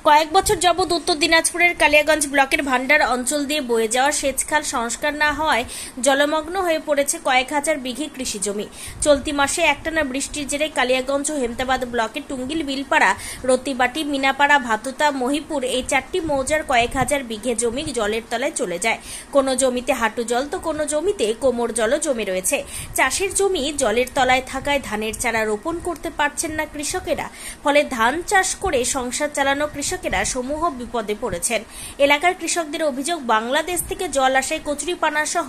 কয়েক বছর যাবৎ উত্তর দিনাজপুরের কালিয়াগঞ্জ ব্লকের ভান্ডার অঞ্চল দিয়ে বয়ে যাওয়া সেচখাল সংস্কার না হওয়ায় জলমগ্ন হয়ে পড়েছে কয়েক হাজার বিঘে কৃষি জমি। চলতি মাসে একটানা বৃষ্টির জেরে কালিয়াগঞ্জ ও হেমতাবাদ ব্লকের টুঙ্গিল বিলপাড়া, রতিবাটি, মিনাপাড়া, ভাতুতা, মহিপুর এই চারটি মৌজার কয়েক হাজার বিঘে জমি জলের তলায় চলে যায়। কোনো জমিতে হাঁটু জল তো কোনো জমিতে কোমর জলও জমে রয়েছে। চাষের জমি জলের তলায় থাকায় ধানের চারা রোপণ করতে পারছেন না কৃষকেরা। ফলে ধান চাষ করে সংসার চালানো কৃষকেরা সমূহ বিপদে পড়েছেন। এলাকার কৃষকদের অভিযোগ, বাংলাদেশ থেকে জল আসায় কচুরিপানা সহ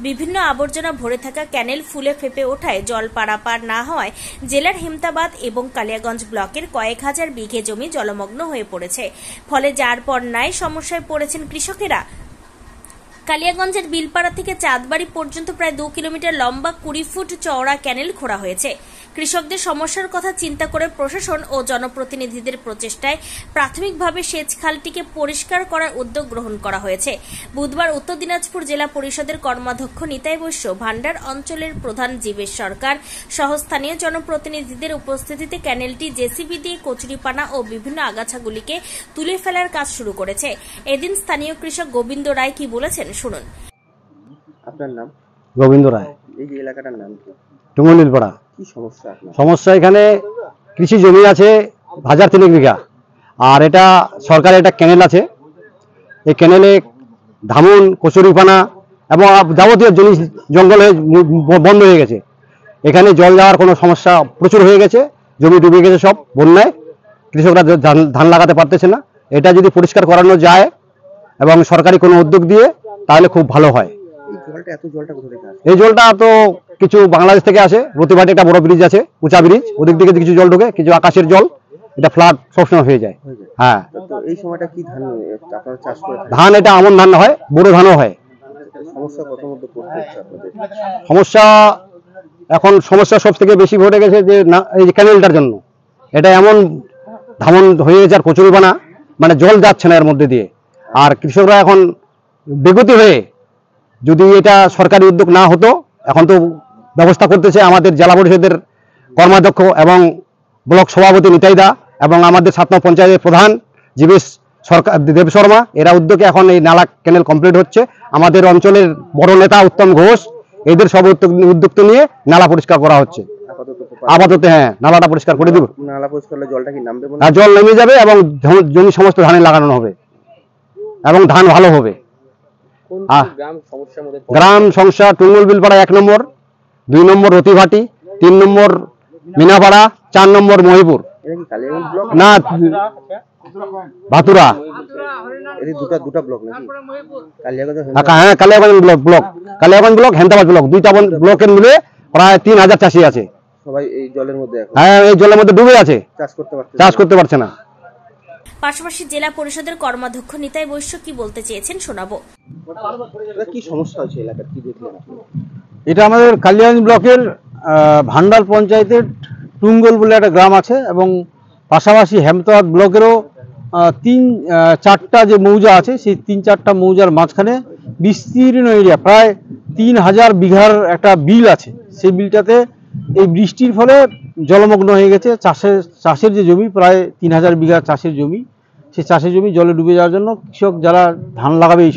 বিভিন্ন আবর্জনা ভরে থাকা ক্যানেল ফুলে ফেপে ওঠায় জল পারাপার না হওয়ায় জেলার হেমতাবাদ এবং কালিয়াগঞ্জ ব্লকের কয়েক হাজার বিঘে জমি জলমগ্ন হয়ে পড়েছে। ফলে যার পর নাই সমস্যায় পড়েছেন কৃষকেরা। কালিয়াগঞ্জের বিলপাড়া থেকে চাঁদবাড়ি পর্যন্ত প্রায় 2 কিলোমিটার লম্বা 20 ফুট চওড়া ক্যানেল খোঁড়া হয়েছে। কৃষকদের সমস্যার কথা চিন্তা করে প্রশাসন ও জনপ্রতিনিধিদের প্রচেষ্টায় প্রাথমিকভাবে সেচ খালটিকে পরিষ্কার করার উদ্যোগ গ্রহণ করা হয়েছে। বুধবার উত্তর দিনাজপুর জেলা পরিষদের কর্মাধ্যক্ষ নিতাই বৈশ্য, ভান্ডার অঞ্চলের প্রধান জীবেশ সরকার সহ স্থানীয় জনপ্রতিনিধিদের উপস্থিতিতে ক্যানেলটি জেসিবি দিয়ে কচুরিপানা ও বিভিন্ন আগাছাগুলিকে তুলে ফেলার কাজ শুরু করেছে। এদিন স্থানীয় কৃষক গোবিন্দ রায় কি বলেছেন শুনুন। আপনার নাম? গোবিন্দ রায়। এই যে এলাকাটার নাম কি? টুঙ্গিলপাড়া। কি সমস্যা আপনার? সমস্যা, এখানে কৃষি জমি আছে 1003 বিঘা, আর এটা সরকারের একটা ক্যানেল আছে। এই ক্যানেলে ধামুন, কচুরিপানা এবং যাবতীয় জিনিস জঙ্গল হয়ে বন্ধ হয়ে গেছে। এখানে জল যাওয়ার কোনো সমস্যা প্রচুর হয়ে গেছে, জমি ডুবে গেছে সব বন্যায়, কৃষকরা ধান লাগাতে পারতেছে না। এটা যদি পরিষ্কার করানো যায় এবং সরকারি কোনো উদ্যোগ দিয়ে তাহলে খুব ভালো হয়। এই জলটা তো কিছু বাংলাদেশ থেকে আসে, রতিবাটি একটা বড় ব্রিজ আছে, উঁচা ব্রিজ, ওদিক থেকে কিছু জল ঢোকে, কিছু আকাশের জল, এটা ফ্লাড সবসময় হয়ে যায়। হ্যাঁ, এই সময়টা কি ধান আপনারা চাষ করে? ধান এটা আমন ধান হয়, বড় ধানও হয়। সমস্যা কত মধ্যে পড়তে হচ্ছে আপনাদের? সমস্যা এখন সব থেকে বেশি ঘটে গেছে যে এই ক্যানেলটার জন্য। এটা এমন ধামন হয়ে গেছে আর কচুরিপানা, মানে জল যাচ্ছে না এর মধ্যে দিয়ে। আর কৃষকরা এখন বেগতি হয়ে, যদি এটা সরকারি উদ্যোগ না হতো, এখন তো ব্যবস্থা করতেছে আমাদের জেলা পরিষদের কর্মাধ্যক্ষ এবং ব্লক সভাপতি নিতাই দা এবং আমাদের 7 নং পঞ্চায়েতের প্রধান জীবেশ সরকার দেব শর্মা, এরা উদ্যোগে এখন এই নালা ক্যানেল কমপ্লিট হচ্ছে। আমাদের অঞ্চলের বড় নেতা উত্তম ঘোষ, এদের সব উদ্যোগ নিয়ে নালা পরিষ্কার করা হচ্ছে আপাতত। হ্যাঁ, নালাটা পরিষ্কার করে দিব। নালা পরিষ্কার করলে জলটা কি নামবে? জল নেমে যাবে এবং জমি সমস্ত ধানে লাগানো হবে এবং ধান ভালো হবে। গ্রাম সমস্যা টুঙ্গল বিলপাড়া 1 নম্বর, 2 নম্বর রতিবাটি, 3 নম্বর মিনাপাড়া, 4 নম্বর মহিপুর। না, ভাতুরা। দুটা ব্লক নাকি? হ্যাঁ, Kaliaganj block, Kaliaganj block, Hemtabad block, দুইটা ব্লকের মিলে প্রায় 3000 চাষি আছে। সবাই এই জলের মধ্যে? হ্যাঁ, এই জলের মধ্যে ডুবে আছে, চাষ করতে পারছে না। পাশাপাশি জেলা পরিষদের কর্মাধ্যক্ষ নিতাই বৈশ্য কি বলতে চেয়েছেন শোনাবো। কি সমস্যা হচ্ছে এলাকার, কি দেখলেন? এটা আমাদের কালিয়াগঞ্জ ব্লকের ভান্ডার পঞ্চায়েতের টুঙ্গল বলে একটা গ্রাম আছে এবং পাশাপাশি হেমতাবাদ ব্লকেরও 3-4টা যে মৌজা আছে, সেই 3-4টা মৌজার মাঝখানে বিস্তীর্ণ এরিয়া, প্রায় 3000 বিঘার একটা বিল আছে। সেই বিলটাতে এই বৃষ্টির ফলে জলমগ্ন হয়ে গেছে। চাষের যে জমি, প্রায় 3000 বিঘা চাষের জমি, সেই চাষের জমি জলে ডুবে যাওয়ার জন্য কৃষক যারা ধান লাগাবে এই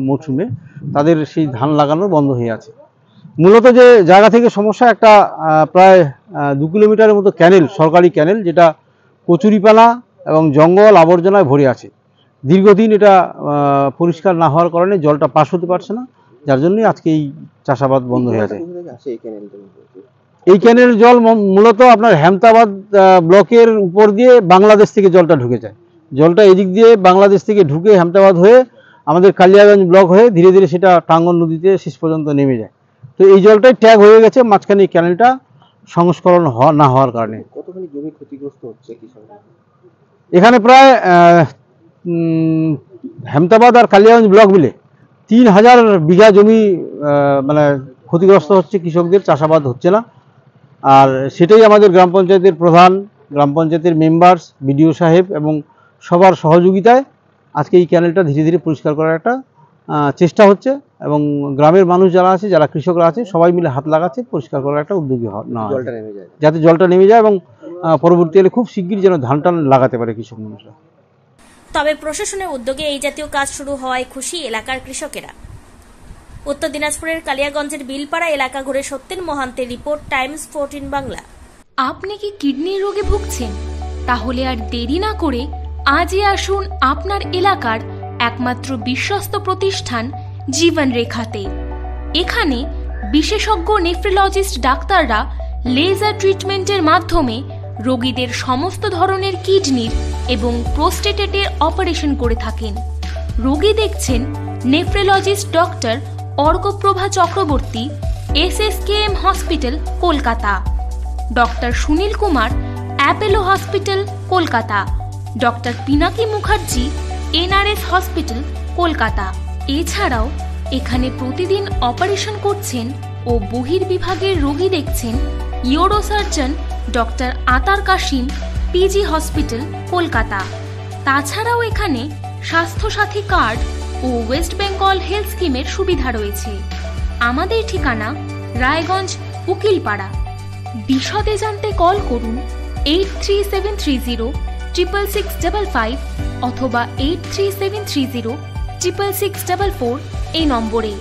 মৌসুমে, তাদের সেই ধান লাগানো বন্ধ হয়ে আছে। মূলত যে জায়গা থেকে সমস্যা, একটা প্রায় 2 কিলোমিটারের মতো ক্যানেল, সরকারি ক্যানেল, যেটা কচুরিপানা এবং জঙ্গল আবর্জনায় ভরে আছে। দীর্ঘদিন এটা পরিষ্কার না হওয়ার কারণে জলটা পাস হতে পারছে না, যার জন্যই আজকে এই চাষাবাদ বন্ধ হয়ে আছে। এই ক্যানেল জল মূলত আপনার হেমতাবাদ ব্লকের উপর দিয়ে বাংলাদেশ থেকে জলটা ঢুকে যায়। জলটা এদিক দিয়ে বাংলাদেশ থেকে ঢুকে হেমতাবাদ হয়ে আমাদের কালিয়াগঞ্জ ব্লক হয়ে ধীরে ধীরে সেটা টাঙ্গন নদীতে শেষ পর্যন্ত নেমে যায়। তো এই জলটাই ট্যাগ হয়ে গেছে মাঝখানে এই ক্যানেলটা সংস্করণ না হওয়ার কারণে। কতখানি জমি ক্ষতিগ্রস্ত হচ্ছে এখানে? প্রায় হেমতাবাদ আর কালিয়াগঞ্জ ব্লক মিলে 3000 বিঘা জমি মানে ক্ষতিগ্রস্ত হচ্ছে, কৃষকদের চাষাবাদ হচ্ছে না। আর সেটাই আমাদের গ্রাম পঞ্চায়েতের প্রধান, গ্রাম পঞ্চায়েতের মেম্বার্স, বিডিও সাহেব এবং সবার সহযোগিতায় আজকে এই ক্যানেলটা ধীরে ধীরে পরিষ্কার করার একটা চেষ্টা হচ্ছে এবং গ্রামের মানুষ যারা আছে, যারা কৃষকরা আছে, সবাই মিলে হাত লাগাচ্ছে পরিষ্কার করার একটা উদ্যোগী নেওয়া, যাতে জলটা নেমে যায় এবং পরবর্তীকালে খুব শিগগির যেন ধানটা লাগাতে পারে কৃষক মানুষরা। তবে প্রশাসনের উদ্যোগে এই জাতীয় কাজ শুরু হওয়ায় খুশি এলাকার কৃষকেরা। উত্তর দিনাজপুরের কালিয়াগঞ্জের বিলপাড়া এলাকা ঘুরে সত্যেন মহান্তের রিপোর্ট, টাইমস 14 বাংলা। আপনি কি কিডনির রোগে ভুগছেন? তাহলে আর দেরি না করে আজই আসুন আপনার এলাকার একমাত্র বিশ্বস্ত প্রতিষ্ঠান জীবন রেখাতে। এখানে বিশেষজ্ঞ নেফ্রোলজিস্ট ডাক্তাররা লেজার ট্রিটমেন্টের মাধ্যমে রোগীদের সমস্ত ধরনের কিডনির এবং প্রোস্টেটের অপারেশন করে থাকেন। রোগী দেখছেন nephrologist doctor Arkaprabha Chakraborty, SSKM hospital, Kolkata. Doctor Sunil Kumar, Apollo hospital, Kolkata. Doctor Pinaki Mukherjee, NRS hospital, Kolkata. এছাড়াও এখানে প্রতিদিন অপারেশন করছেন ও বহির্বিভাগের রোগী দেখছেন ইউরোসার্জন ডক্টর আতার কাশিম, PG হসপিটাল, কলকাতা। তাছাড়াও এখানে স্বাস্থ্যসাথী কার্ড ও ওয়েস্ট বেঙ্গল হেলথ স্কিমের সুবিধা রয়েছে। আমাদের ঠিকানা রায়গঞ্জ, উকিলপাড়া। বিশদে জানতে কল করুন 8373066655 অথবা 8373066644 এই নম্বরে।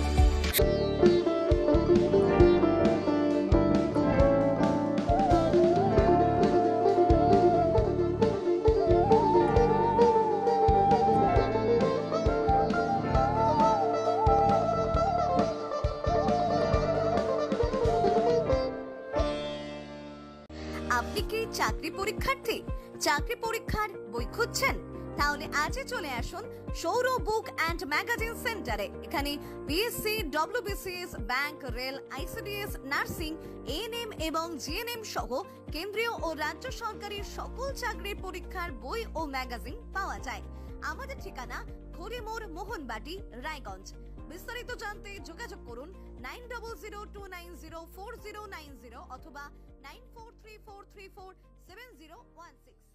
আপনি কি চাকরি পরীক্ষার্থী? চাকরি পরীক্ষার বই খুঁজছেন? তাহলে আজই চলে আসুন সৌরভ বুক অ্যান্ড ম্যাগাজিন সেন্টারে। এখানে BSc, WBCS, bank, rail, ICDS, nursing, ANM এবং GNM সহ কেন্দ্রীয় ও রাজ্য সরকারি সকল চাকরির পরীক্ষার বই ও ম্যাগাজিন পাওয়া যায়। আমাদের ঠিকানা খড়িমোড়, মোহনবাটি, রায়গঞ্জ। বিস্তারিত জানতে যোগাযোগ করুন 9002904090 অথবা 9434347016।